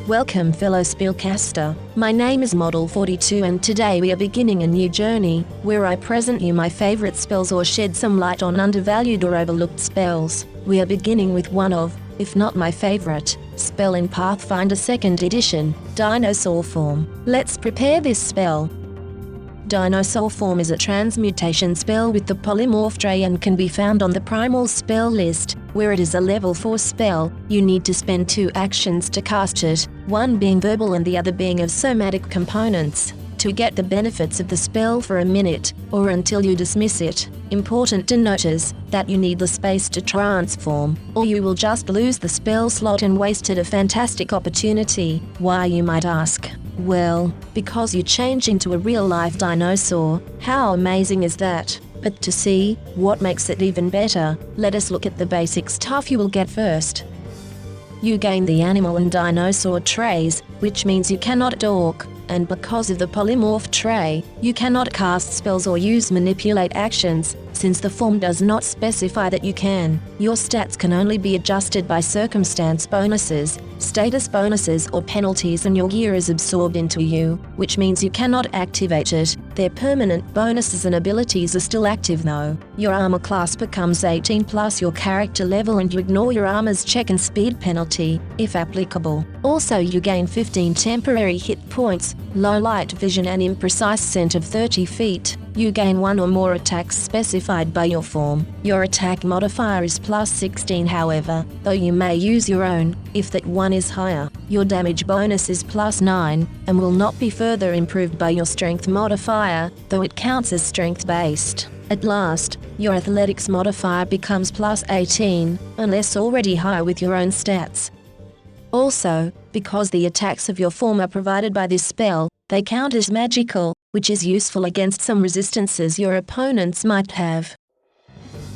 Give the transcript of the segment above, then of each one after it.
Welcome fellow spellcaster, my name is Model42 and today we are beginning a new journey, where I present you my favorite spells or shed some light on undervalued or overlooked spells. We are beginning with one of, if not my favorite, spell in Pathfinder 2nd edition, Dinosaur form. Let's prepare this spell. Dinosaur form is a transmutation spell with the polymorph trait and can be found on the primal spell list. Where it is a level 4 spell, you need to spend 2 actions to cast it, one being verbal and the other being of somatic components, to get the benefits of the spell for a minute, or until you dismiss it. Important to note is that you need the space to transform, or you will just lose the spell slot and wasted a fantastic opportunity. Why, you might ask? Well, because you change into a real-life dinosaur. How amazing is that? But to see what makes it even better, let us look at the basic stuff you will get first. You gain the animal and dinosaur traits, which means you cannot talk, and because of the polymorph trait, you cannot cast spells or use manipulate actions, since the form does not specify that you can. Your stats can only be adjusted by circumstance bonuses, status bonuses or penalties, and your gear is absorbed into you, which means you cannot activate it. Their permanent bonuses and abilities are still active though. Your armor class becomes 18 plus your character level and you ignore your armor's check and speed penalty, if applicable. Also you gain 15 temporary hit points, low light vision and imprecise scent of 30 feet. You gain 1 or more attacks specified by your form. Your attack modifier is plus 16 however, though you may use your own, if that one is higher. Your damage bonus is plus 9, and will not be further improved by your strength modifier, though it counts as strength based. At last, your athletics modifier becomes plus 18, unless already high with your own stats. Also, because the attacks of your form are provided by this spell, they count as magical, which is useful against some resistances your opponents might have.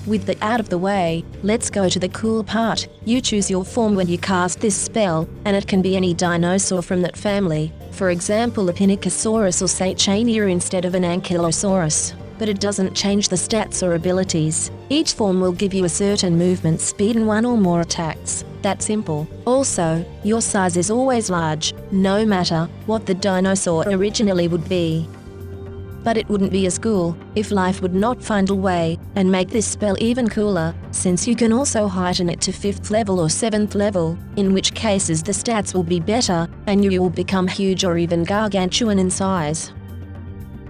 With that out of the way, let's go to the cool part. You choose your form when you cast this spell, and it can be any dinosaur from that family, for example a Pinacosaurus or Sachania instead of an Ankylosaurus. But it doesn't change the stats or abilities. Each form will give you a certain movement speed and 1 or more attacks. That simple. Also, your size is always large, no matter what the dinosaur originally would be. But it wouldn't be as cool if life would not find a way and make this spell even cooler, since you can also heighten it to 5th level or 7th level, in which cases the stats will be better, and you will become huge or even gargantuan in size.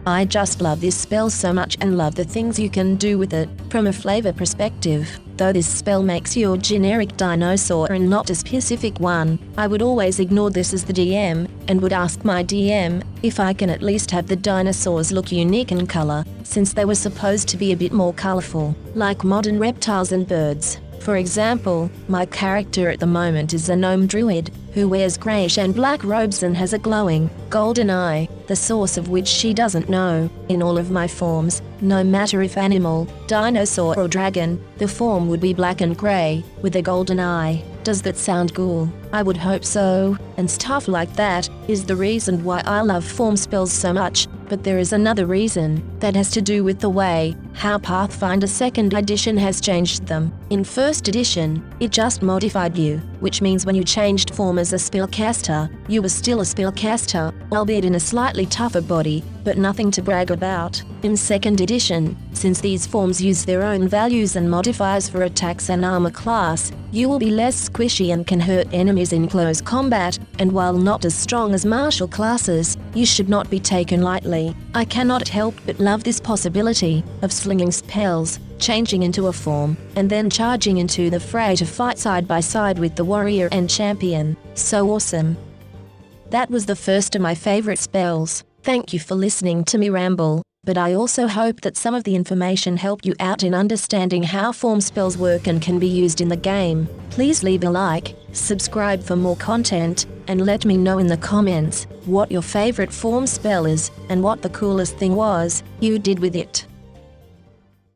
I just love this spell so much and love the things you can do with it, from a flavor perspective. Though this spell makes you a generic dinosaur and not a specific one, I would always ignore this as the DM, and would ask my DM if I can at least have the dinosaurs look unique in color, since they were supposed to be a bit more colorful, like modern reptiles and birds. For example, my character at the moment is a gnome druid, who wears greyish and black robes and has a glowing, golden eye, the source of which she doesn't know. In all of my forms, no matter if animal, dinosaur or dragon, the form would be black and grey, with a golden eye. Does that sound cool? I would hope so, and stuff like that is the reason why I love form spells so much. But there is another reason, that has to do with the way how Pathfinder 2nd edition has changed them. In 1st edition, it just modified you, which means when you changed form as a spellcaster, you were still a spellcaster, albeit in a slightly tougher body, but nothing to brag about. In 2nd edition, since these forms use their own values and modifiers for attacks and armor class, you will be less squishy and can hurt enemies in close combat, and while not as strong as martial classes, you should not be taken lightly. I cannot help but love this possibility of slinging spells, changing into a form, and then charging into the fray to fight side by side with the warrior and champion. So awesome. That was the first of my favorite spells. Thank you for listening to me ramble, but I also hope that some of the information helped you out in understanding how form spells work and can be used in the game. Please leave a like, subscribe for more content, and let me know in the comments what your favorite form spell is and what the coolest thing was you did with it.